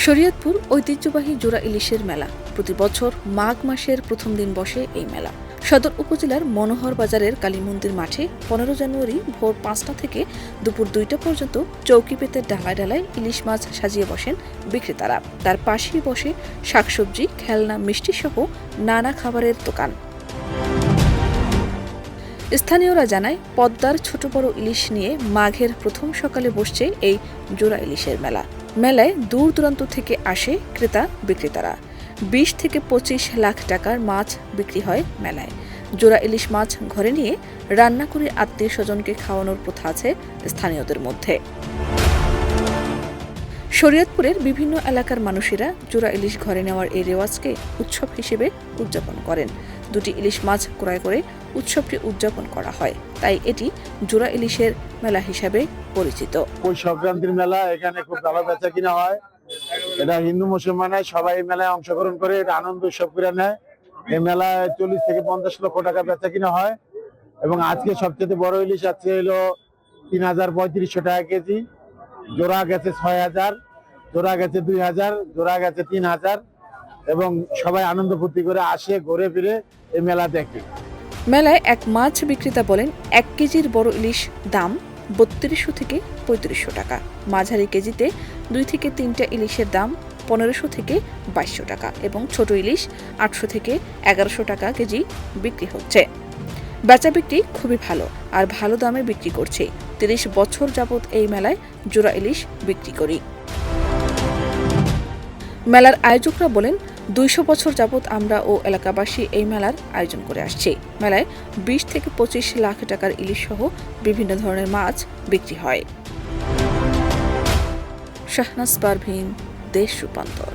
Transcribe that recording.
শরীয়তপুর ঐতিহ্যবাহী জোড়া ইলিশের মেলা প্রতি বছর মাঘ মাসের প্রথম দিন বসে এই মেলা। সদর উপজেলার মনোহর বাজারের কালীমন্দির মাঠে 15 জানুয়ারি ভোর 5টা থেকে দুপুর 2টা পর্যন্ত চৌকি পেতে ডালায় ডালায় ইলিশ মাছ সাজিয়ে বসেন বিক্রেতারা। তার পাশেই বসে শাকসবজি, খেলনা, মিষ্টি সহ নানা খাবারের দোকান। স্থানীয়রা জানায়, পদ্মার ছোট বড় ইলিশ নিয়ে মাঘের প্রথম সকালে বসছে এই জোড়া ইলিশের মেলা। মেলায় দূর দূরান্ত থেকে আসে ক্রেতা বিক্রেতারা। 20 থেকে 25 লাখ টাকার মাছ বিক্রি হয় মেলায়। জোড়া ইলিশ মাছ ঘরে নিয়ে রান্না করে আত্মীয় স্বজনকে খাওয়ানোর প্রথা আছে স্থানীয়দের মধ্যে। শরীয়তপুরের বিভিন্ন এলাকার মানুষেরা জোড়া ইলিশ ঘরে নেওয়ার এই রেওয়াজকে উৎসব হিসেবে উদযাপন করেন। 2টি ইলিশ মাছ ক্রয় করে উৎসবটি উদযাপন করা হয়, তাই এটি জোড়া ইলিশের মেলা হিসাবে পরিচিত। ওই সংক্রান্তির মেলা, এখানে খুব ভালো বেচা কিনা হয়। এটা হিন্দু মুসলমানের সবাই মেলায় অংশগ্রহণ করে এটা আনন্দ উৎসব করে নেয়। এই মেলায় 40 থেকে 50 লক্ষ টাকা বেচা কিনা হয় এবং আজকে সবচেয়ে বড় ইলিশ আছে হলো 3,3500 টাকা কেজি। জোড়া গেছে 6,000, জোড়া গেছে 2,000, জোড়া গেছে 3,000 এবং সবাই আনন্দ ফুর্তি করে আসে, ঘুরে ফিরে এই মেলা দেখে। মেলায় এক মাছ বিক্রেতা বলেন, 1 কেজির বড় ইলিশ দাম 3200 থেকে 3500 টাকা। মাঝারি কেজিতে 2 থেকে 3টা ইলিশের দাম 1500 থেকে 2200 টাকা এবং ছোট ইলিশ 800 থেকে 1100 টাকা কেজি বিক্রি হচ্ছে। বেচা বিক্রি খুবই ভালো আর ভালো দামে বিক্রি করছে। 30 বছর যাবৎ এই মেলায় জোড়া ইলিশ বিক্রি করি। মেলার আয়োজকরা বলেন, 200 বছর যাবৎ আমরা ও এলাকাবাসী এই মেলার আয়োজন করে আসছি। মেলায় 20 থেকে 25 লাখ টাকার ইলিশ সহ বিভিন্ন ধরনের মাছ বিক্রি হয়। শাহনাজ পারভীন, দেশ রূপান্তর।